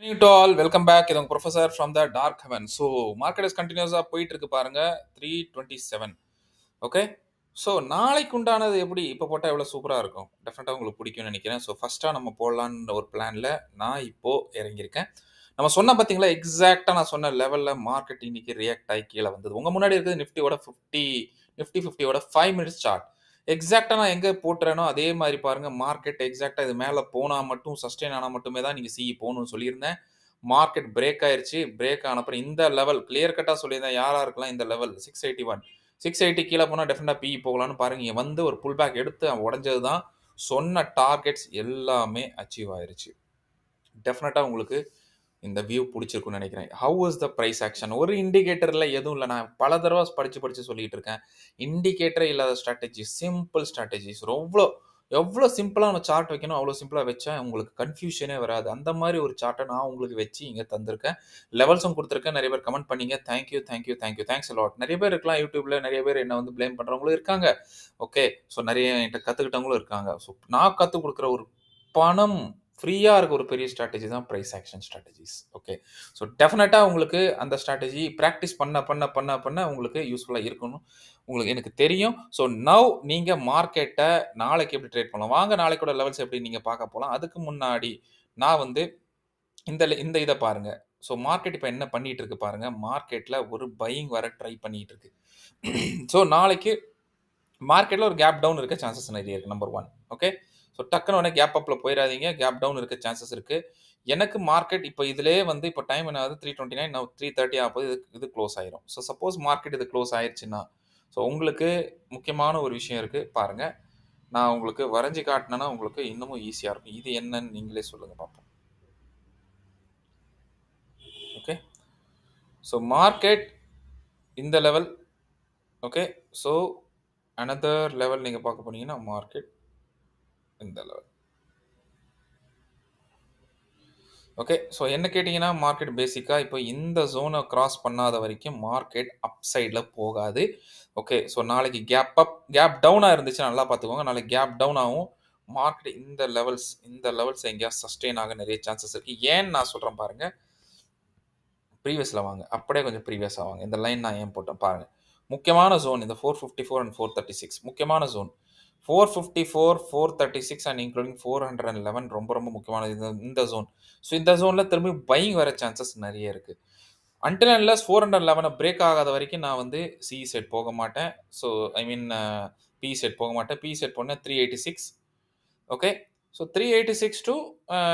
Good evening to all. Welcome back. இது உங்க professor from the dark heaven. So market is கண்டினியூஸாக போயிட்டு இருக்கு பாருங்க 327. ஓகே. ஸோ நாளைக்கு உண்டானது எப்படி இப்போ போட்டால் எவ்வளோ சூப்பராக இருக்கும், டெஃபினட்டாக உங்களுக்கு பிடிக்கும்னு நினைக்கிறேன். ஸோ ஃபஸ்ட்டாக நம்ம போடலான்னு ஒரு பிளானில் நான் இப்போ இறங்கியிருக்கேன். நம்ம சொன்ன பார்த்தீங்களா, எக்ஸாக்டாக நான் சொன்ன லெவலில் மார்க்கெட் இன்னைக்கு ரியாக்ட் ஆகி கீழே வந்தது. உங்கள் முன்னாடி இருக்குது நிஃப்டி 50யோட 5 மினிட்ஸ் சார்ட். எக்ஸாக்ட்டா நான் எங்க போட்டுறேனோ அதே மாரி பாருங்க, மார்க்கெட் எக்ஸாக்ட்டா இது மேல போனா மட்டும் சஸ்டெயின் ஆனா மட்டுமே தான் நீங்க சிஇ போணும்னு சொல்லியிருந்தேன். மார்க்கெட் பிரேக் ஆயிருச்சு. பிரேக் ஆன அப்புறம் இந்த லெவல் கிளியர் கட்டா சொல்லியிருந்தேன். யார் யாருக்கெல்லாம் இந்த லெவல் 681 680 கீழ போனா டெஃபினட்டா பிஇ போகலான்னு பாருங்க. இங்க வந்து ஒரு புல் பேக் எடுத்து உடைஞ்சது தான். சொன்ன டார்கெட்ஸ் எல்லாமே அச்சீவ் ஆயிருச்சு. டெஃபினட்டா உங்களுக்கு இந்த வியூ புடிச்சிருக்கும்னு நெனைக்கிறேன். How is the price action? ஒரு இண்டிகேட்டர்ல எதுவும் இல்ல. நான் பல தடவ படிச்சு சொல்லிட்டு இருக்கேன். இண்டிகேட்டரே இல்லாத ஸ்ட்ராட்டஜி, சிம்பிள் ஸ்ட்ராட்டஜிஸ். எவ்ளோ சிம்பிளான சார்ட் வைக்கணும், அவ்ளோ சிம்பிளா வச்சா உங்களுக்கு கன்ஃப்யூஷனே வராது. அந்த மாரி ஒரு சார்ட்ட நான் உங்களுக்கு வச்சு இங்க தந்திருக்கேன். லெவல்ஸும் குடுத்திருக்கேன். நெறைய பேர் கமெண்ட் பண்ணீங்க. Thanks a lot. நெறைய பேர் இருக்கலாம் YouTubeல, நெறைய பேர் என்ன வந்து ப்ளேம் பண்றவங்களும் இருக்காங்க. ஓகே. ஸோ நெறைய என்ட்ட கத்துக்கிட்டவங்களும் இருக்காங்க. ஸோ நான் கத்துக் குடுக்குற ஒரு பணம் ஃப்ரீயா இருக்க ஒரு பெரிய ஸ்ட்ராட்டஜி தான் price action strategies. Okay. So டெஃபினட்டா உங்களுக்கு அந்த ஸ்ட்ராட்டஜி பிராக்டிஸ் பண்ண உங்களுக்கு யூஸ்ஃபுல்லா இருக்கணும். உங்களுக்கு எனக்கு தெரியும். ஸோ நவ் நீங்க மார்க்கெட்ட நாளைக்கு எப்படி ட்ரேட் பண்ணலாம்? வாங்க நாளைக்கோட லெவல்ஸ் எப்படி நீங்க பார்க்க போலாம். அதுக்கு முன்னாடி நான் வந்து இந்த இத பாருங்க. ஸோ மார்க்கெட் இப்ப என்ன பண்ணிட்டு இருக்கு பாருங்க. மார்க்கெட்ல ஒரு பையிங் வர ட்ரை பண்ணிட்டு இருக்கு. ஸோ நாளைக்கு மார்க்கெட்ல ஒரு கேப் டவுன் இருக்க சான்சஸ் நெறைய இருக்கு. நம்பர் 1. ஓகே. ஸோ டக்குனு உடனே கேப் அப்ல போயிறாதீங்க. கேப் டவுன் இருக்க சான்சஸ் இருக்கு. எனக்கு மார்க்கெட் இப்ப இதிலேயே வந்து இப்ப டைம் என்ன ஆகுது 329 நவ் 330 ஆகப்போது. இது குளோஸ் ஆயிரும். ஸோ சப்போஸ் மார்க்கெட் இது குளோஸ் ஆயிருச்சுன்னா, ஸோ உங்களுக்கு முக்கியமான ஒரு விஷயம் இருக்கு பாருங்க. நான் உங்களுக்கு வரைஞ்சு காட்டுனேன்னா உங்களுக்கு இன்னமும் ஈஸியா இருக்கும். இது என்னன்னு நீங்களே சொல்லுங்க பார்ப்போம். ஓகே. ஸோ மார்க்கெட் இந்த level. Okay. So another level நீங்க பார்க்க போனீங்கன்னா மார்க்கெட் இந்த லெவல். ஓகே. ஸோ என்ன கேட்டீங்கன்னா, மார்க்கெட் பேசிக்கா இப்போ இந்த ஸோன கிராஸ் பண்ணாத வரைக்கும் மார்க்கெட் அப் சைட்ல போகாது. ஓகே. ஸோ நாளைக்கு கேப் டவுனா இருந்துச்சுன்னா நல்லா பார்த்துக்கோங்க. நாளைக்கு கேப் டவுன் ஆகும். மார்க்கெட் இந்த லெவல்ஸ் எங்கேயாவது சஸ்டெயின் ஆக நெறைய சான்சஸ் இருக்கு. ஏன்னு நான் சொல்றேன் பாருங்க. ப்ரீவியஸ்ல வாங்க. அப்படியே கொஞ்சம் ப்ரீவியஸா வாங்க. இந்த லைன் நான் ஏன் போட்டேன் பாருங்க. முக்கியமான ஸோன் இந்த 454 அண்ட் 436 முக்கியமான ஸோன். 454, 436 அண்ட் இன்க்ளூடிங் 411 ரொம்ப முக்கியமானது இந்த ஸோன். ஸோ இந்த ஸோன்ல திரும்பி பையிங் வர சான்சஸ் நெறைய இருக்கு. அன்டில் அன்லெஸ் 411 பிரேக் ஆகாத வரைக்கும் நான் வந்து சிஇ செட் போக மாட்டேன். So I mean PE set போக மாட்டேன். பிஇ செட் போனா 386. ஓகே. ஸோ 386 டூ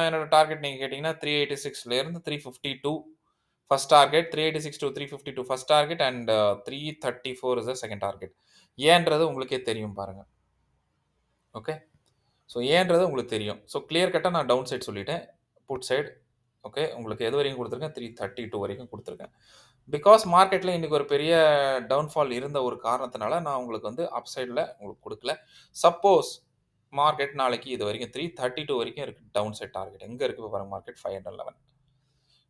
என்னோட டார்கெட் நீங்க கேட்டீங்கன்னா 386ல இருந்து 352 first target. 386 to 352 first target and 334 is the second target. ஏன்றது உங்களுக்கே தெரியும் பாருங்க. ஓகே. ஸோ ஏன்றது உங்களுக்கு தெரியும். ஸோ கிளியர் கட்டா நான் டவுன் சைட் சொல்லிட்டேன். Put side. ஓகே. உங்களுக்கு எது வரைக்கும் குடுத்துருக்கேன்? 332 வரைக்கும் குடுத்துருக்கேன். பிகாஸ் மார்க்கெட்ல இன்னைக்கு ஒரு பெரிய டவுன்ஃபால் இருந்த ஒரு காரணத்தினால நான் உங்களுக்கு வந்து அப் சைட்ல உங்களுக்கு குடுக்கல. சப்போஸ் மார்க்கெட் நாளைக்கு இது வரைக்கும் 332 வரைக்கும் இருக்கு டவுன் சைட் டார்கெட். எங்க இருக்கு பாருங்க மார்க்கெட் 511.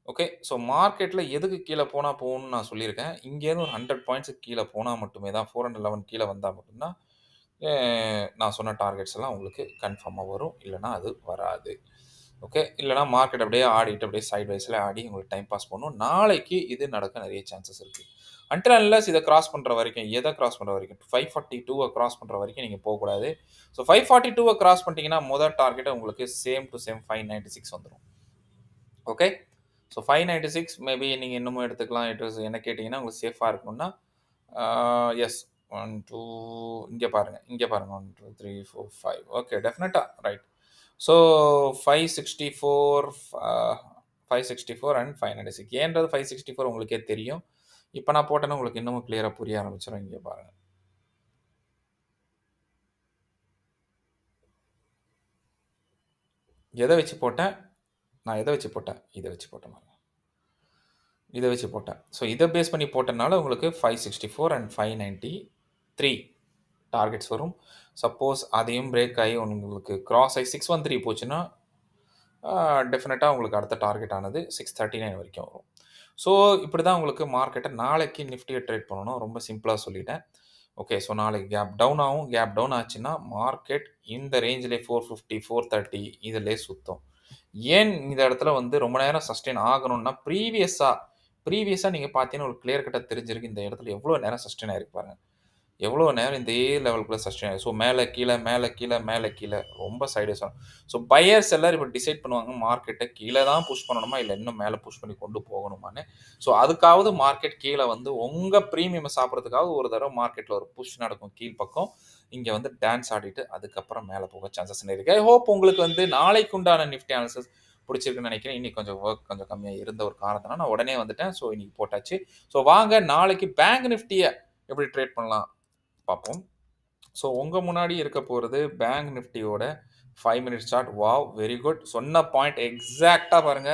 ஓகே. ஸோ மார்க்கெட்ல எதுக்கு கீழ போனா போகும்னு நான் சொல்லியிருக்கேன். இங்கேருந்து ஒரு 100 பாயிண்ட்ஸ்க்கு கீழ போனா மட்டுமே தான் 411 கீழ வந்தா மட்டும் தான் நான் சொன்ன டார்கெட்ஸ் எல்லாம் உங்களுக்கு கன்ஃபார்மா வரும். இல்லன்னா அது வராது. ஓகே. இல்லன்னா மார்க்கெட் அப்படியே ஆடிட்டு அப்படியே சைட் வைஸ்ல ஆடி உங்களுக்கு டைம் பாஸ் பண்ணும். நாளைக்கு இது நடக்க நெறைய சான்சஸ் இருக்கு. அன்டில் அன்லெஸ் இத கிராஸ் பண்ற வரைக்கும், எத கிராஸ் பண்ற வரைக்கும் 542 கிராஸ் பண்ற வரைக்கும் நீங்க போகக்கூடாது. ஸோ 542 கிராஸ் பண்ணிட்டீங்கன்னா முதல் டார்கெட் உங்களுக்கு சேம் டு சேம் 596 வந்துரும். ஓகே. ஸோ 596 மேபி நீங்க இன்னமும் எடுத்துக்கலாம். என்ன கேட்டீங்கன்னா உங்களுக்கு சேஃபா இருக்கணும்னா, எஸ் 1, 2 இங்க பாருங்க 1, 2, 3, 4, 5 ஓகே டெஃபினட்டா ரைட். ஸோ 564 564 அண்ட் 596 ஏன்றது 564 உங்களுக்கே தெரியும். இப்ப நான் போட்டேன்னா உங்களுக்கு இன்னமும் கிளியரா புரிய ஆரம்பிச்சிரும். இங்க பாருங்க. எத வச்சு போட்டேன்? நான் எத வச்சு போட்டேன்? இத வச்சு போட்டேன் பாருங்க. இத வச்சு போட்டேன். ஸோ இத பேஸ் பண்ணி போட்டனால உங்களுக்கு 564 அண்ட் 593 டார்கெட்ஸ் வரும். சப்போஸ் அதையும் பிரேக் ஆகி உங்களுக்கு கிராஸ் ஆகி 613 போச்சுன்னா, டெஃபினட்டா உங்களுக்கு அடுத்த டார்கெட் ஆனது 639 வரைக்கும் வரும். ஸோ இப்படி தான் உங்களுக்கு மார்க்கெட்ட நாளைக்கு நிஃப்டிய ட்ரேட் பண்ணணும். ரொம்ப சிம்பிளா சொல்லிட்டேன். ஓகே. ஸோ நாளைக்கு கேப் டவுன் ஆகும். கேப் டவுன் ஆச்சுன்னா, மார்க்கெட் இந்த ரேஞ்சிலே 450, 430 இதிலே சுத்தும். ஏன் இந்த இடத்துல வந்து ரொம்ப நேரம் சஸ்டெயின் ஆகணும்னா, ப்ரீவியஸா நீங்க பார்த்தீங்கன்னா, ஒரு கிளியர் கட்டா தெரிஞ்சிருக்கு. இந்த இடத்துல எவ்வளோ நேரம் சஸ்டெயின் ஆயிருக்கு பாருங்க. எவ்வளோ நேரம் இதே லெவலுக்குள்ள சஸ்டெயின் ஆகும். ஸோ மேல, கீழ, மேல, கீழ, மேல, கீழ ரொம்ப சைட்வேஸ் ஆகும். ஸோ பையர், செல்லர் இப்ப டிசைட் பண்ணுவாங்க மார்க்கெட்ட கீழ தான் புஷ் பண்ணணுமா, இல்ல இன்னும் மேல புஷ் பண்ணி கொண்டு போகணுமான்னு. ஸோ அதுக்காவது மார்க்கெட் கீழ வந்து உங்க பிரீமியம் சாப்பிடுறதுக்காக ஒரு தடவ மார்க்கெட்ல ஒரு புஷ் நடக்கும் கீழ் பக்கம். இங்க வந்து டான்ஸ் ஆடிட்டு அதுக்கப்புறம் மேல போக சான்சஸ் இருக்கு. ஐ ஹோப் உங்களுக்கு வந்து நாளைக்கு உண்டான நிஃப்டி அனாலிசிஸ் புடிச்சிருக்குன்னு நெனைக்கிறேன். இன்னைக்கு கொஞ்சம் வொர்க் கொஞ்சம் கம்மியா இருந்த ஒரு காரணத்தினால நான் உடனே வந்துட்டேன். ஸோ இன்னைக்கு போட்டாச்சு. ஸோ வாங்க நாளைக்கு பேங்க் நிஃப்டிய எப்படி ட்ரேட் பண்ணலாம் பார்ப்போம். ஸோ உங்க முன்னாடி இருக்க போறது பேங்க் நிஃப்டியோட 5 minutes chart. Wow! Very good. சொன்ன பாயிண்ட் எக்ஸாக்ட்டா பாருங்க.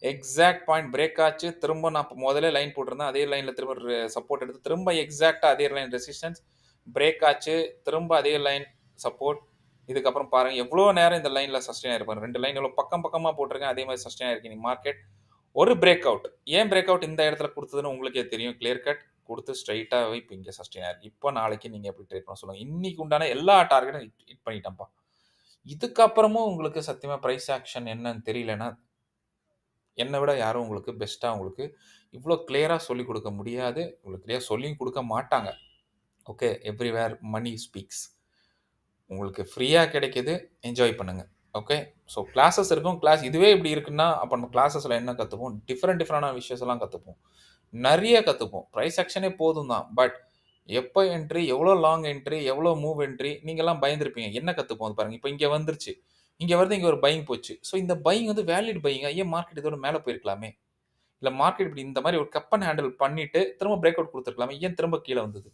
எக்ஸாக்ட் பாயிண்ட் பிரேக் ஆச்சு. திரும்ப நான் முதல்லே லைன் போட்டிருந்தேன். அதே லைன்ல திரும்ப சப்போர்ட் எடுத்து திரும்ப எக்ஸாக்ட்டா அதே லைன் ரெசிஸ்டன்ஸ் பிரேக் ஆச்சு. திரும்ப அதே லைன் சப்போர்ட். இதுக்கப்புறம் பாருங்க எவ்வளோ நேரம் இந்த லைன்ல சஸ்டெயின் ஆயிருப்பாரு. 2 லைன் எவ்வளோ பக்கம் பக்கமா போட்டிருக்கேன். அதே மாதிரி சஸ்டெயின் ஆயிருக்கு இன்னைக்கு மார்க்கெட். ஒரு பிரேக் அவுட். ஏன் பிரேக் அவுட் இந்த இடத்துல குடுத்ததுன்னு உங்களுக்கே தெரியும். கிளியர் கட் குடுத்து ஸ்ட்ரெய்ட்டாவே இப்ப இங்க சஸ்டெயின் ஆயிருக்கு. இப்ப நாளைக்கு நீங்க எப்படி ட்ரேட் பண்ண சொல்லுங்க. இன்னைக்கு உண்டான எல்லா டார்கெட்டும் ஹிட் பண்ணிட்டேன்ப்பா. இதுக்கப்புறமும் உங்களுக்கு சத்தியமா பிரைஸ் ஆக்ஷன் என்னன்னு தெரியலன்னா, என்ன விட யாரும் உங்களுக்கு பெஸ்ட்டா உங்களுக்கு இவ்ளோ கிளியரா சொல்லிக் குடுக்க முடியாது. உங்களுக்கு கிளியரா சொல்லியும் குடுக்க மாட்டாங்க. ஓகே. Everywhere money speaks. உங்களுக்கு ஃப்ரீயா கிடைக்குது. என்ஜாய் பண்ணுங்க. ஓகே. ஸோ கிளாஸஸ் இருக்கும். இதுவே இப்படி இருக்குன்னா, அப்ப நம்ம கிளாஸஸ்ல என்ன கத்துப்போம்? டிஃபரெண்டான விஷயஸ் எல்லாம் கத்துப்போம். நெறைய கத்துப்போம். பிரைஸ் ஆக்ஷனே போதும் தான். பட் எப்ப என்ட்ரி, எவ்வளோ லாங் என்ட்ரி, எவ்வளோ மூவ் என்ட்ரி நீங்கலாம் பயந்திருப்பீங்க. என்ன கத்துப்போம் அது பாருங்க. இப்ப இங்க வந்துருச்சு. இங்க வருது, இங்க ஒரு பையிங் போச்சு. ஸோ இந்த பையிங் வந்து வேலிட் பையிங்கா? ஏன் மார்க்கெட் இதோட மேல போயிருக்கலாமே? இல்ல மார்க்கெட் இப்படி இந்த மாரி ஒரு கப் அண்ட் ஹேண்டில் பண்ணிட்டு, திரும்ப பிரேக் அவுட் குடுத்துருக்கலாமே? ஏன் திரும்ப கீழ வந்தது?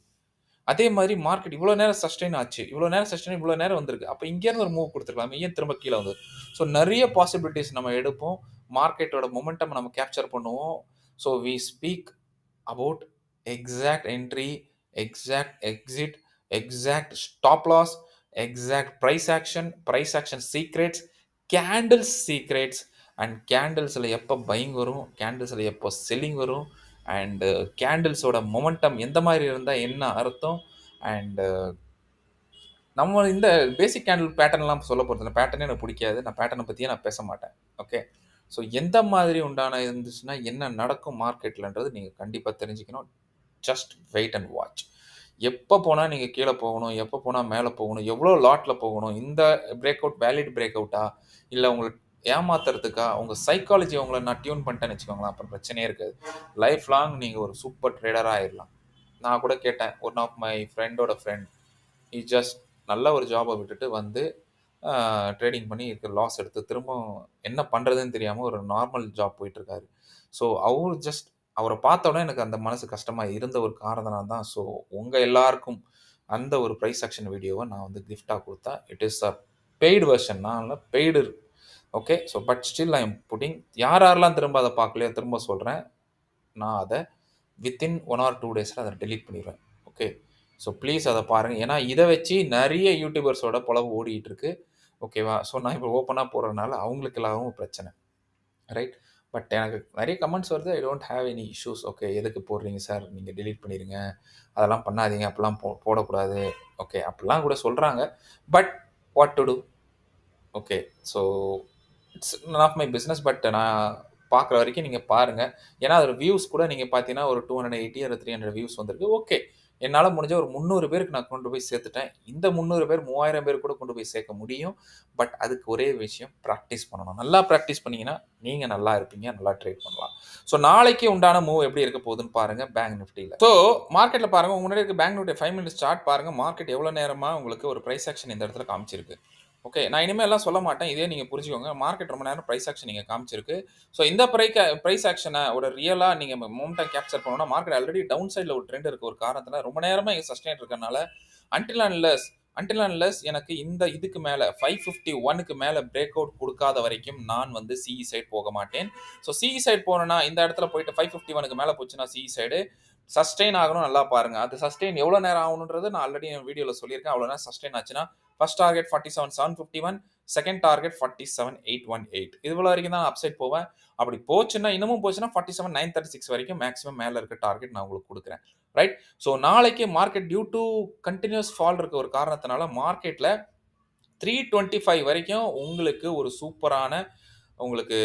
அதே மாதிரி மார்க்கெட் இவ்வளோ நேரம் சஸ்டெயின் ஆச்சு. இவ்வளோ நேரம் சஸ்டெயின் இவ்வளோ நேரம் வந்திருக்கு. அப்ப இங்கேருந்து ஒரு மூவ் குடுத்துருக்கலாமே. ஏன் திரும்ப கீழ வந்தது? ஸோ நெறைய பாசிபிலிட்டீஸ் நம்ம எடுப்போம். மார்க்கெட்டோட மொமெண்டம் நம்ம கேப்சர் பண்ணுவோம். So we speak about exact entry, exact exit, exact stop loss, exact price action secrets, candles secrets and கேண்டில்ஸ்ல எப்ப பையிங் வரும், கேண்டில்ஸ்ல எப்போ செல்லிங் வரும் அண்ட் கேண்டில்ஸோட மொமெண்டம் எந்த மாதிரி இருந்தா என்ன அர்த்தம் அண்ட் நம்ம இந்த பேசிக் கேண்டில் பேட்டர்ன்லாம் சொல்ல போறதில்ல. பேட்டர்னே எனக்கு பிடிக்காது. நான் பேட்டர்ன பத்தியே நான் பேச மாட்டேன். ஓகே. ஸோ எந்த மாதிரி உண்டான இருந்துச்சுன்னா, என்ன நடக்கும் மார்க்கெட்லன்றது நீங்க கண்டிப்பா தெரிஞ்சுக்கணும். Just wait and watch. எப்ப போனா நீங்க கீழ போகணும், எப்ப போனா மேல போகணும், எவ்வளோ லாட்ல போகணும், இந்த பிரேக் அவுட் வேலிட் பிரேக் அவுட்டா? இல்ல உங்கள ஏமாத்துறதுக்கா? உங்க சைக்காலஜி உங்கள நான் டியூன் பண்ணிட்டேன்னு வச்சுக்கோங்களேன், அப்புறம் பிரச்சனையே இருக்காது. லைஃப் லாங் நீங்க ஒரு சூப்பர் ட்ரேடரா ஆயிரலாம். நான் கூட கேட்டேன். ஒன் ஆஃப் மை ஃப்ரெண்டோட ஃப்ரெண்ட். ஹி ஜஸ்ட் நல்ல ஒரு ஜாப விட்டுட்டு வந்து ட்ரேடிங் பண்ணி லாஸ் எடுத்து திரும்பவும் என்ன பண்றதுன்னு தெரியாம ஒரு நார்மல் ஜாப் போயிட்டுருக்காரு. ஸோ அவரு ஜஸ்ட் அவர பார்த்த உடனே எனக்கு அந்த மனசு கஷ்டமா இருந்த ஒரு காரணத்தினால தான். ஸோ உங்க எல்லாருக்கும் அந்த ஒரு பிரைஸ் ஆக்ஷன் வீடியோவ நான் வந்து கிஃப்ட்டா குடுத்தேன். It is a paid version. நான் paid okay. So but still I am putting யாரெல்லாம் திரும்ப அத பார்க்கலையோ திரும்ப சொல்றேன். நான் அத வித்தின் 1 ஆர் 2 டேஸ்ல அத டெலீட் பண்ணிருவேன். ஓகே. ஸோ ப்ளீஸ் அத பாருங்க. ஏன்னா இத வச்சு நெறைய யூடியூபர்ஸோட பொழப்பு ஓடிட்டு இருக்கு. ஓகேவா? ஸோ நான் இப்ப ஓப்பனா போடுறதுனால அவங்களுக்கு எல்லாமும் பிரச்சனை. ரைட்? பட் எனக்கு நெறைய கமெண்ட்ஸ் வருது. I don't have any issues. Okay. எதுக்கு போடுறீங்க சார்? நீங்க டெலீட் பண்ணிருங்க. அதெல்லாம் பண்ணாதீங்க. அப்படிலாம் போடக்கூடாது. ஓகே. அப்படிலாம் கூட சொல்றாங்க. But what to do? Okay. So it's none of my business. But நான் பார்க்குற வரைக்கும் நீங்க பாருங்க. ஏன்னா அதோட வியூஸ் கூட நீங்க பார்த்தீங்கன்னா, ஒரு 280 ஆர் 300 வியூஸ் வந்திருக்கு. ஓகே. என்னால முடிஞ்ச ஒரு 300 பேருக்கு நான் கொண்டு போய் சேர்த்துட்டேன். இந்த 300 பேர் 3000 பேர் கூட கொண்டு போய் சேர்க்க முடியும். பட் அதுக்கு ஒரே விஷயம் பிராக்டிஸ் பண்ணணும். நல்லா பிராக்டிஸ் பண்ணீங்கன்னா, நீங்க நல்லா இருப்பீங்க. நல்லா ட்ரேட் பண்ணலாம். ஸோ நாளைக்கு உண்டான மூவ் எப்படி இருக்க போகுதுன்னு பாருங்க பேங்க் நிஃப்டில. ஸோ மார்க்கெட்ல பாருங்க. உங்க முன்னாடி இருக்க பேங்க் நிஃப்டி 5 மினிட்ஸ் சார்ட் பாருங்க. மார்க்கெட் எவ்வளோ நேரமா உங்களுக்கு ஒரு பிரைஸ் ஆக்ஷன் இந்த இடத்துல காமிச்சிருக்கு. ஓகே. நான் இனிமே எல்லாம் சொல்ல மாட்டேன். இதே நீங்க புரிஞ்சுக்கோங்க. மார்க்கெட் ரொம்ப நேரம் பிரைஸ் ஆக்ஷன் இங்க காமிச்சிருக்கு. ஸோ இந்த பிரைஸ் ஆக்ஷன ஒரு ரியலா நீங்க மொமெண்டம் கேப்சர் பண்ணணும்னா, மார்க்கெட் ஆல்ரெடி டவுன் சைட்ல ஒரு ட்ரெண்ட் இருக்கு ஒரு காரணத்தினால. ரொம்ப நேரமா இங்க சஸ்டெயின் இருக்கறனால அன்டில் அன்லெஸ் எனக்கு இதுக்கு மேல 551க்கு மேல பிரேக் அவுட் குடுக்காத வரைக்கும் நான் வந்து சிஇ சைடு போக மாட்டேன். ஸோ சிஇ சைடு போனேன்னா, இந்த இடத்துல போயிட்டு 551க்கு மேல போச்சுன்னா சிஇ சைடு சஸ்டெயின் ஆகணும் நல்லா பாருங்க. அது சஸ்டெயின் எவ்வளோ நேரம் ஆகணும்ன்றது நான் ஆல்ரெடி என் வீடியோல சொல்லியிருக்கேன். அவ்வளோ நேரம் சஸ்டெயின் ஆச்சுன்னா, ஃபர்ஸ்ட் டார்கெட் 47,751, செகண்ட் டார்கெட் 47,818. இதுவரை வரைக்கும் தான் அப்சைட் போவேன். அப்படி போச்சுன்னா, இன்னமும் போச்சுன்னா 47,936 வரைக்கும் மேக்ஸிமம் மேல இருக்க டார்கெட் நான் உங்களுக்கு குடுக்குறேன். ரைட்? ஸோ நாளைக்கு market due to continuous fall இருக்க ஒரு காரணத்தினால மார்க்கெட்ல 325 வரைக்கும் உங்களுக்கு ஒரு சூப்பரான உங்களுக்கு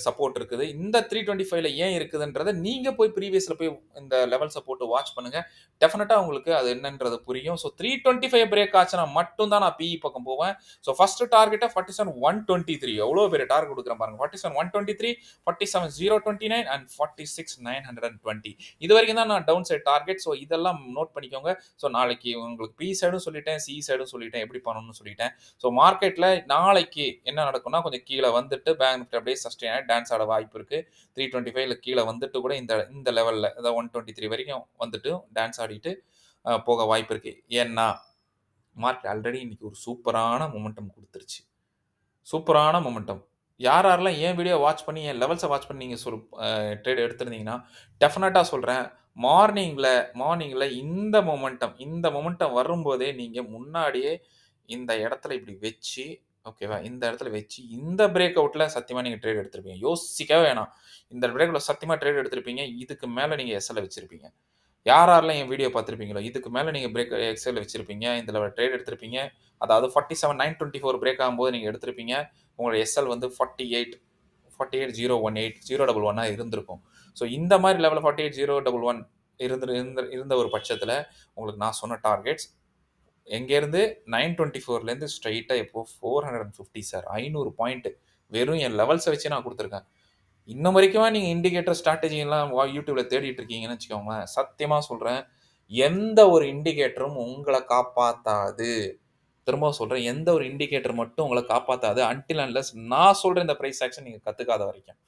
சப்போர்ட் இருக்குது. இந்த 325ல ஏன் இருக்குதுன்றத நீங்க போய் ப்ரீவியஸ்ல போய் இந்த லெவல் சப்போர்ட் வாட்ச் பண்ணுங்க. டெஃபினட்டா உங்களுக்கு அது என்னன்றது புரியும். ஸோ 325 பிரேக் ஆச்சுனா மட்டும் தான் நான் பிஇ பக்கம் போவேன். ஸோ ஃபர்ஸ்ட் டார்கெட்ட 47,123 எவ்வளோ பெரிய டார்கெட் குடுக்குறேன் பாருங்க. 47,123, 47,029 அண்ட் 46,920 இதுவரைக்கும் தான் நான் டவுன் சைட் டார்கெட். ஸோ இதெல்லாம் நோட் பண்ணிக்கோங்க. ஸோ நாளைக்கு உங்களுக்கு பி சைடும் சொல்லிட்டேன், சி சைடும் சொல்லிட்டேன், எப்படி பண்ணணும்னு சொல்லிட்டேன். ஸோ மார்க்கெட்ல நாளைக்கு என்ன நடக்கும்னா கொஞ்சம் கீழே வந்துட்டு பேங்க் நிஃப்டி அப்படியே சஸ்டெயின் ஆகி டான்ஸ் ஆட வாய்ப்பு இருக்கு. 325ல கீழே வந்துட்டு கூட இந்த லெவல்ல அதாவது 123 வரைக்கும் வந்துட்டு டான்ஸ் ஆடிட்டு போக வாய்ப்பு இருக்கு. ஏன்னா மார்க்கெட் ஆல்ரெடி இன்னைக்கு ஒரு சூப்பரான மொமெண்டம் கொடுத்துருச்சு. சூப்பரான மொமெண்டம். யாரெல்லாம் என் வீடியோ வாட்ச் பண்ணி என் லெவல்ஸை வாட்ச் பண்ணி நீங்கள் ட்ரேட் எடுத்திருந்தீங்கன்னா டெஃபினட்டா சொல்றேன், மார்னிங்ல இந்த மொமெண்டம் வரும்போதே நீங்க முன்னாடியே இந்த இடத்துல இப்படி வச்சு ஓகேவா, இந்த இடத்துல வச்சு இந்த பிரேக் அவுட்ல சத்தியமா நீங்க ட்ரேட் எடுத்திருப்பீங்க. யோசிக்கவே வேணாம். இந்த பிரேக் அவுட்ல சத்தியமா ட்ரேட் எடுத்திருப்பீங்க. இதுக்கு மேல நீங்க எஸ்எல்ல வச்சிருப்பீங்க. யாரெல்லாம் என் வீடியோ பார்த்திருப்பீங்களோ இதுக்கு மேல நீங்க பிரேக் எக்ஸ்எல்ல வச்சிருப்பீங்க. இதுல ட்ரேட் எடுத்திருப்பீங்க. அதாவது 47,924 பிரேக் ஆகும்போது நீங்க எடுத்திருப்பீங்க. உங்களோட எஸ்எல் வந்து 48,018,011 இருந்திருக்கும். ஸோ இந்த மாதிரி லெவலில் 48,011 இருந்த ஒரு பட்சத்தில் உங்களுக்கு நான் சொன்ன டார்கெட்ஸ் எங்கேருந்து 924லேருந்து ஸ்ட்ரைட்டாக இப்போ 450 சார், 500 பாயிண்ட் வெறும் என் லெவல்ஸை வச்சு நான் கொடுத்துருக்கேன். இன்னும் வரைக்கும் நீங்கள் இண்டிகேட்டர் ஸ்ட்ராட்டஜி எல்லாம் யூடியூப்ல தேடிட்டு இருக்கீங்கன்னு வச்சுக்கோங்களேன், சத்தியமாக சொல்கிறேன், எந்த ஒரு இண்டிகேட்டரும் உங்களை காப்பாற்றாது. திரும்ப சொல்கிறேன், எந்த ஒரு இண்டிகேட்டர் மட்டும் உங்களை காப்பாற்றாது அன்டில் அன்லெஸ் நான் சொல்கிற இந்த ப்ரைஸ் ஆக்ஷன் நீங்கள் கற்றுக்காத வரைக்கும்.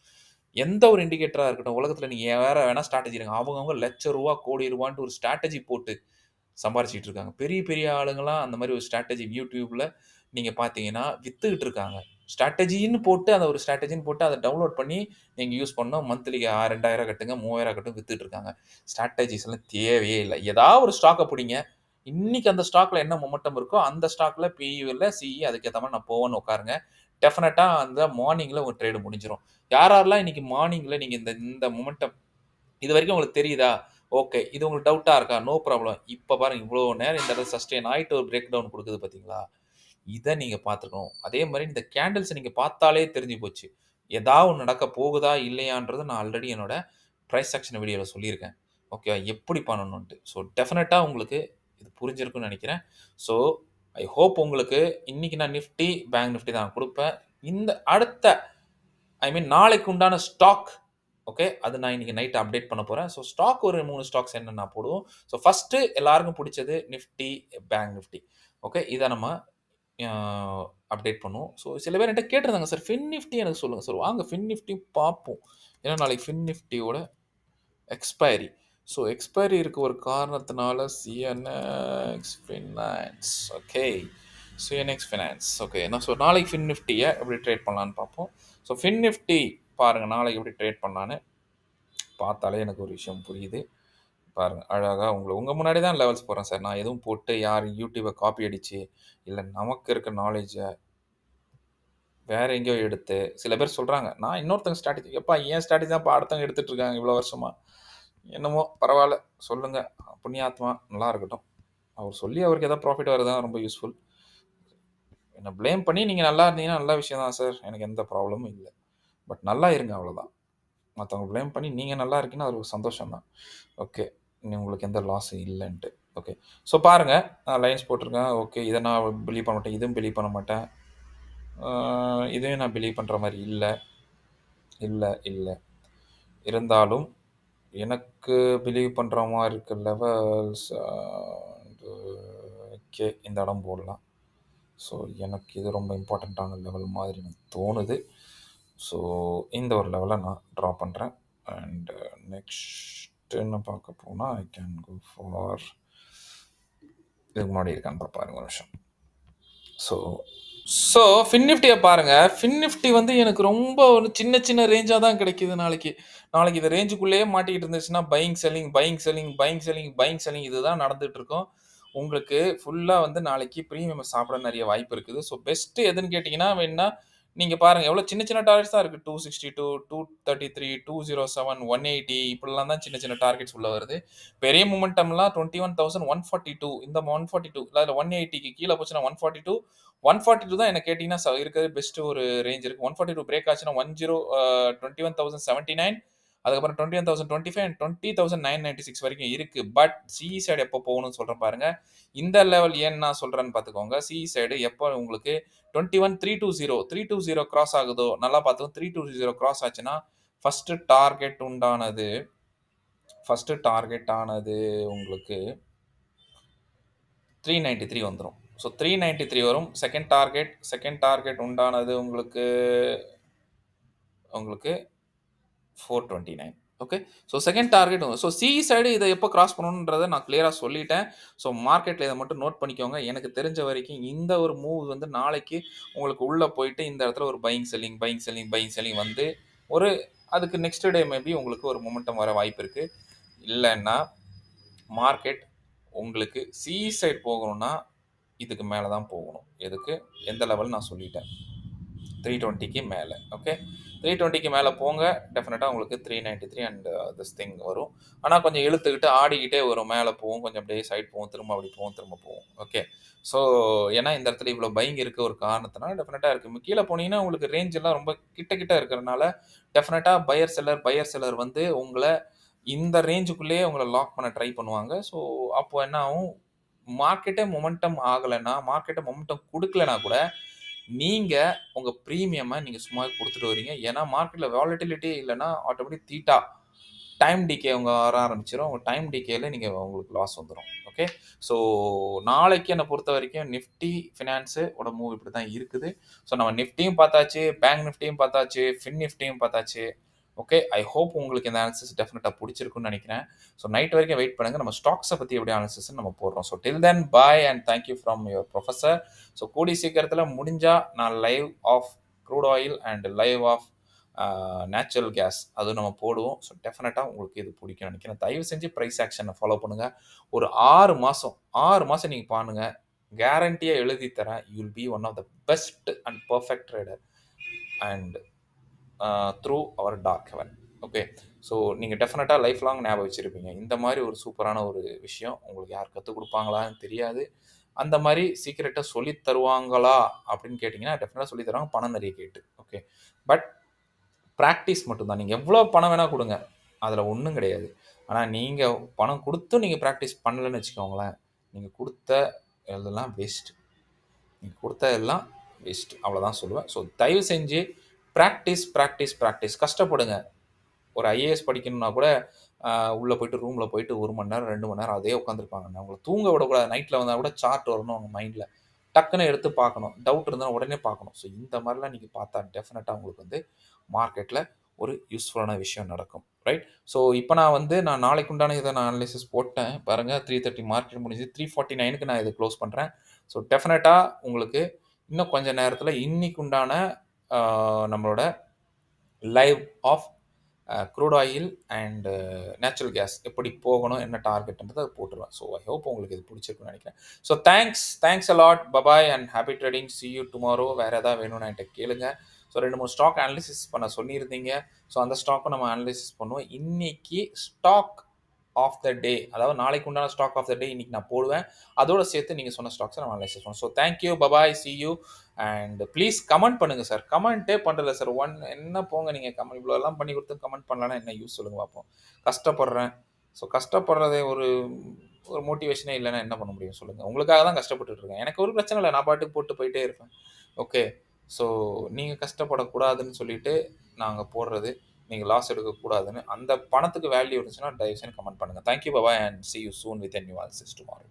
எந்த ஒரு இண்டிகேட்டராக இருக்கட்டும், உலகத்தில் நீங்கள் வேற ஸ்ட்ராட்டஜி இருங்க, அவங்கவுங்க லட்ச ரூபா கோடி ரூபான்ட்டு ஒரு ஸ்ட்ராட்டஜி போட்டு சம்பாரிச்சிட்டு இருக்காங்க. பெரிய பெரிய ஆளுங்களாம் அந்த மாதிரி ஒரு ஸ்ட்ராட்டஜி யூடியூப்ல நீங்கள் பார்த்தீங்கன்னா வித்துக்கிட்டு இருக்காங்க. ஸ்ட்ராட்டஜின்னு போட்டு ஒரு ஸ்ட்ராட்டஜின்னு போட்டு அதை டவுன்லோட் பண்ணி நீங்கள் யூஸ் பண்ணோம். மந்த்லி 2,000 கட்டுங்க, 3,000 கட்டும் வித்துட்டு இருக்காங்க. ஸ்ட்ராட்டஜிஸ் எல்லாம் தேவையே இல்லை. ஏதாவது ஒரு ஸ்டாக்கை பிடிங்க, இன்னைக்கு அந்த ஸ்டாக்ல என்ன மொமெண்டம் இருக்கோ அந்த ஸ்டாக்ல பிஇல சிஇ அதுக்கேற்ற மாதிரி நான் போவேன்னு உட்காருங்க. டெஃபினட்டா அந்த மார்னிங்ல உங்க ட்ரேடு முடிஞ்சிடும். யாரெல்லாம் இன்னைக்கு மார்னிங்ல நீங்க இந்த மொமெண்டம் இது வரைக்கும் உங்களுக்கு தெரியுதா? ஓகே. இது உங்களுக்கு டவுட்டா இருக்கா? No problem. இப்ப பாருங்க இவ்வளோ நேரம் இந்த இடத்துல சஸ்டெயின் ஆயிட்டு ஒரு பிரேக் டவுன் குடுக்குது பார்த்தீங்களா? இத நீங்க பார்த்துக்கணும். அதே மாரி இந்த கேண்டில்ஸ நீங்க பார்த்தாலே தெரிஞ்சு போச்சு. ஏதாவது ஒண்ணு நடக்க போகுதா? இல்லையான்றத நான் ஆல்ரெடி என்னோட பிரைஸ் ஆக்ஷன் வீடியோல சொல்லியிருக்கேன். ஓகேவா? எப்படி பண்ணணுன்ட்டு. ஸோ டெஃபினட்டா உங்களுக்கு இது புரிஞ்சிருக்கும்னு நெனைக்கிறேன். ஸோ ஐ ஹோப் உங்களுக்கு இன்னைக்கு நான் நிஃப்டி, பேங்க் நிஃப்டி தான் குடுப்பேன். இந்த அடுத்த நாளைக்கு உண்டான ஸ்டாக் ஓகே. அது நான் இன்னைக்கு நைட் அப்டேட் பண்ண போறேன். ஸோ ஸ்டாக் ஒரு 3 ஸ்டாக்ஸ் என்னென்ன போடுவோம். ஸோ ஃபர்ஸ்ட் எல்லாருக்கும் பிடிச்சது நிஃப்டி, பேங்க் நிஃப்டி. ஓகே. இத நம்ம அ அப்டேட் பண்ணுவோம். ஸோ சில பேர் என்ட்ட கேட்டிருந்தாங்க, சார் ஃபின் நிஃப்டி எனக்கு சொல்லுங்க சார். வாங்க ஃபின் நிஃப்டி பார்ப்போம். ஏன்னா நாளைக்கு ஃபின் நிஃப்டியோட எக்ஸ்பைரி. ஸோ எக்ஸ்பைரி இருக்க ஒரு காரணத்தினால CNX finance okay. CNX finance okay. So நாளைக்கு ஃபின் நிஃப்டியை எப்படி ட்ரேட் பண்ணலான்னு பார்ப்போம். ஸோ ஃபின் நிஃப்டி பாருங்க நாளைக்கு எப்படி ட்ரேட் பண்ணலான்னு பார்த்தாலே எனக்கு ஒரு விஷயம் புரியுது. பாருங்க அழகா உங்க முன்னாடி தான் லெவல்ஸ் போடுறேன் சார். நான் எதுவும் போட்டு யாரும் யூடியூபை காப்பி அடிச்சு இல்லை நமக்கு இருக்க நாலேஜை வேற எங்கேயோ எடுத்து சில பேர் சொல்றாங்க நான் இன்னொருத்தங்க ஸ்ட்ராட்டஜி எப்பா ஏன் ஸ்ட்ராட்டஜி தான் இப்போ அடுத்தவங்க எடுத்துட்டு இருக்காங்க இவ்வளோ வருஷமா. என்னமோ பரவாயில்ல சொல்லுங்க, புண்ணியாத்மா நல்லா இருக்கட்டும். அவர் சொல்லி அவருக்கு ஏதாவது ப்ராஃபிட் வரதான் ரொம்ப யூஸ்ஃபுல். என்னை ப்ளேம் பண்ணி நீங்கள் நல்லா இருந்தீங்கன்னா நல்ல விஷயம் தான் சார், எனக்கு எந்த ப்ராப்ளமும் இல்லை. பட் நல்லா இருங்க அவ்வளோதான். மற்றவங்க ப்ளேம் பண்ணி நீங்கள் நல்லா இருக்கீங்கன்னா அது ஒரு சந்தோஷம் தான். ஓகே. உங்களுக்கு எந்த லாஸும் இல்லைன்ட்டு. ஓகே. ஸோ பாருங்கள் நான் லைன்ஸ் போட்டிருக்கேன். ஓகே. இதை நான் பிலீவ் பண்ண மாட்டேன், இதுவும் பிலீவ் பண்ண மாட்டேன், இதையும் நான் பிலீவ் பண்ணுற மாதிரி இல்லை. இருந்தாலும் எனக்கு பிலீவ் பண்ணுற மாதிரி இருக்க லெவல்ஸ் ஓகே இந்த இடம் போடலாம். ஸோ எனக்கு இது ரொம்ப இம்பார்ட்டண்ட்டான லெவல் மாதிரி எனக்கு தோணுது. ஸோ இந்த ஒரு லெவலை நான் ட்ரா பண்ணுறேன். அண்ட் நெக்ஸ்ட் என்ன பார்க்க போனால் ஐ கேன் கோ ஃபார் இதுக்கு முன்னாடி இருக்கான்னு பார்ப்பாருங்க ஒரு நிமிஷம். ஸோ ஃபின் நிஃப்டியை பாருங்கள். ஃபின் நிஃப்டி வந்து எனக்கு ரொம்ப ஒரு சின்ன ரேஞ்சாக தான் கிடைக்கிது. நாளைக்கு இந்த ரேஞ்சுக்குள்ளேயே மாட்டிக்கிட்டு இருந்துச்சுன்னா பையிங் செல்லிங் இதுதான் நடந்துகிட்டு இருக்கும். உங்களுக்கு ஃபுல்லாக வந்து நாளைக்கு ப்ரீமியம் சாப்பிட நிறைய வாய்ப்பு இருக்குது. ஸோ பெஸ்ட்டு எதுன்னு கேட்டிங்கன்னா வேணா நீங்க பாருங்க எவ்வளோ சின்ன சின்ன டார்கெட்ஸ் தான் இருக்கு. 262, 233, 207, 180 இப்படிலாம் தான் சின்ன சின்ன டார்கெட்ஸ் உள்ள வருது. பெரிய மொமெண்டம்லாம் 21,142 இந்த 142 அதுல 180க்கு கீழ போச்சுன்னா 142, 142 தான் என்ன கேட்டீங்கன்னா இருக்கிறது பெஸ்ட் ஒரு ரேஞ்ச் இருக்கு. 142 பிரேக் ஆச்சுன்னா 21,079 அதுக்கப்புறம் 21,025 அண்ட் 20,996 வரைக்கும் இருக்கு. பட் சிஇ சைடு எப்போ போகணும்னு சொல்றேன் பாருங்க. இந்த லெவல் ஏன் நான் சொல்றேன்னு பார்த்துக்கோங்க. சிஇ சைடு எப்போ உங்களுக்கு 21,320 கிராஸ் ஆகுதோ நல்லா பார்த்துக்கோங்க. 320 கிராஸ் ஆச்சுன்னா ஃபர்ஸ்ட் டார்கெட் ஆனது உங்களுக்கு 393 வந்துரும். ஸோ 393 வரும். செகண்ட் டார்கெட் உண்டானது உங்களுக்கு 429. Okay. So second target so CE side இதை எப்போ கிராஸ் பண்ணணுன்றத நான் கிளியரா சொல்லிட்டேன். ஸோ மார்க்கெட்ல இதை மட்டும் நோட் பண்ணிக்கோங்க. எனக்கு தெரிஞ்ச வரைக்கும் இந்த ஒரு மூவ் வந்து நாளைக்கு உங்களுக்கு உள்ள போயிட்டு இந்த இடத்துல ஒரு பையிங் செல்லிங் வந்து ஒரு அதுக்கு நெக்ஸ்ட் டே மேபி உங்களுக்கு ஒரு மொமெண்டம் வர வாய்ப்பு இருக்கு. இல்லைன்னா மார்க்கெட் உங்களுக்கு சிஇ சைடு போகணும்னா இதுக்கு மேலே தான் போகணும். எதுக்கு எந்த லெவல் நான் சொல்லிட்டேன். 320க்கு மேலே. ஓகே. 320க்கு மேலே போங்க. டெஃபினட்டாக உங்களுக்கு 393 அண்ட் திஸ் திங் வரும். ஆனால் கொஞ்சம் இழுத்துக்கிட்டு ஆடிக்கிட்டே வரும். மேலே போகும், கொஞ்சம் அப்படியே சைட் போகும், திரும்ப அப்படி போகும், திரும்ப போகும். ஓகே. ஸோ ஏன்னா இந்த இடத்துல இவ்வளோ பையிங் இருக்க ஒரு காரணத்தினால டெஃபினட்டாக இருக்குது. கீழே போனீங்கன்னா உங்களுக்கு ரேஞ்ச் எல்லாம் ரொம்ப கிட்ட இருக்கிறதுனால டெஃபினட்டாக பையர் செல்லர் வந்து உங்களை இந்த ரேஞ்சுக்குள்ளேயே உங்களை லாக் பண்ண ட்ரை பண்ணுவாங்க. ஸோ அப்போ என்ன ஆகும், மார்க்கெட்டே மொமெண்டம் ஆகலைன்னா, மார்க்கெட்டை மொமெண்டம் கொடுக்கலனா கூட நீங்க உங்க பிரீமியமை நீங்க சும்மாவே குடுத்துட்டு வரீங்க. ஏன்னா மார்க்கெட்ல வாலட்டிலிட்டி இல்லன்னா ஆட்டோமேட்டிக் தீட்டா டைம் டிகே உங்க வர ஆரம்பிச்சிரும். உங்க டைம் டிகேல நீங்க உங்களுக்கு லாஸ் வந்துரும். ஓகே. ஸோ நாளைக்கு என்ன பொறுத்தவரைக்கும் நிஃப்டி ஃபினான்ஸ் ஓட மூவ் இப்படி தான் இருக்குது. ஸோ நம்ம நிஃப்டியும் பார்த்தாச்சு, பேங்க் நிஃப்டியும் பார்த்தாச்சு, ஃபின் நிஃப்டியும் பார்த்தாச்சு. ஓகே. ஐ ஹோப் உங்களுக்கு இந்த அனாலிசிஸ் டெஃபினட்டா புடிச்சிருக்கும்னு நினைக்கிறேன். ஸோ நைட் வரைக்கும் வெயிட் பண்ணுங்க. நம்ம ஸ்டாக்ஸை பத்தி எப்படி அனாலிசிஸ் நம்ம போடுறோம். So till then bye and thank you from your professor. So கூடி சீக்கிரத்தில் முடிஞ்சா நான் live of crude oil and live of natural gas அதுவும் நம்ம போடுவோம். ஸோ டெஃபினட்டாக உங்களுக்கு இது பிடிக்கும்னு நினைக்கிறேன். தயவு செஞ்சு ப்ரைஸ் ஆக்ஷனை ஃபாலோ பண்ணுங்க. ஒரு 6 மாதம் நீங்கள் பாருங்க. கேரண்டியாக எழுதி தரேன். You will be one of the best and perfect trader and through our dark heaven. Okay. So நீங்கள் டெஃபினட்டாக லைஃப் லாங் ஞாபகம் வச்சுருப்பீங்க. இந்த மாதிரி ஒரு சூப்பரான ஒரு விஷயம் உங்களுக்கு யார் கற்றுக் கொடுப்பாங்களான்னு தெரியாது. அந்த மாதிரி சீக்கிரட்டாக சொல்லி தருவாங்களா அப்படின்னு கேட்டிங்கன்னா டெஃபினட்டாக சொல்லி தருவாங்க, பணம் நிறைய கேட்டு. ஓகே. பட் ப்ராக்டிஸ் மட்டும்தான். நீங்கள் எவ்வளோ பணம் வேணால் கொடுங்க, அதில் ஒன்றும் கிடையாது. ஆனால் நீங்கள் பணம் கொடுத்தும் நீங்கள் ப்ராக்டிஸ் பண்ணலன்னு வச்சுக்கோங்களேன், நீங்கள் கொடுத்த எல்லாம் வேஸ்ட். அவ்வளோதான் சொல்லுவேன். ஸோ தயவு செஞ்சு ப்ராக்டிஸ் கஷ்டப்படுங்க. ஒரு ஐஏஎஸ் படிக்கணும்னா கூட உள்ளே போயிட்டு ரூமில் போயிட்டு 1 மணி நேரம் 2 மணி நேரம் அதே உட்காந்துருப்பாங்க. அவங்கள தூங்க விடக்கூடாது. நைட்டில் வந்தால் கூட சார்ட் வரணும் அவங்க மைண்டில். டக்குன்னு எடுத்து பார்க்கணும். டவுட் இருந்தால் உடனே பார்க்கணும். ஸோ இந்த மாதிரிலாம் நீங்கள் பார்த்தா டெஃபினட்டாக உங்களுக்கு வந்து மார்க்கெட்டில் ஒரு யூஸ்ஃபுல்லான விஷயம் நடக்கும். ரைட். ஸோ இப்போ நான் நாளைக்கு உண்டான இதை நான் அனாலிசிஸ் போட்டேன் பாருங்கள். 330 மார்க்கெட் முடிஞ்சு 349க்கு நான் இதை க்ளோஸ் பண்ணுறேன். ஸோ டெஃபினட்டாக உங்களுக்கு இன்னும் கொஞ்சம் நேரத்தில் இன்னைக்கு உண்டான நம்மளோட live of crude oil and natural gas எப்படி போகணும், என்ன டார்கெட்ன்றதை போட்டுருவேன். ஸோ ஐ ஹோப் உங்களுக்கு இது பிடிச்சிருக்குன்னு நினைக்கிறேன். So thanks a lot. Bye bye and happy trading. see you tomorrow. வேறு ஏதாவது வேணும்னு என்கிட்ட கேளுங்க. ஸோ 2-3 ஸ்டாக் அனாலிசிஸ் பண்ண சொல்லியிருந்தீங்க. ஸோ அந்த ஸ்டாக்கும் நம்ம அனாலிசிஸ் பண்ணுவோம். இன்னைக்கு ஸ்டாக் ஆஃப் த டே, அதாவது நாளைக்கு உண்டான ஸ்டாக் ஆஃப் த டே இன்னைக்கு நான் போடுவேன். அதோட சேர்த்து நீங்கள் சொன்ன ஸ்டாக்ஸை நம்ம அனலைஸ் பண்ணுவோம். So thank you, bye bye, see you and please comment பண்ணுங்கள் சார். கமெண்ட்டே பண்ணுறதில்ல சார். என்ன போங்க நீங்கள் கமெண்ட் இவ்வளோ எல்லாம் பண்ணி கொடுத்து கமெண்ட் பண்ணலன்னா என்ன யூஸ் சொல்லுங்கள் பார்ப்போம். கஷ்டப்படுறேன். ஸோ கஷ்டப்படுறதே ஒரு மோட்டிவேஷனே இல்லைன்னா என்ன பண்ண முடியும் சொல்லுங்கள். உங்களுக்காக தான் கஷ்டப்பட்டுட்டு இருக்கேன். எனக்கு ஒரு பிரச்சனை இல்லை, நான் பாட்டுக்கு போட்டு போயிட்டே இருப்பேன். ஓகே. ஸோ நீங்கள் கஷ்டப்படக்கூடாதுன்னு சொல்லிட்டு நாங்கள் போடுறது, நீங்கள் லாஸ் எடுக்கக்கூடாதுன்னு, அந்த பணத்துக்கு வேல்யூ இருந்துச்சுன்னா தயவு செஞ்சு கமெண்ட் பண்ணுங்கள். Thank you, bye bye and see you soon with a new analysis tomorrow.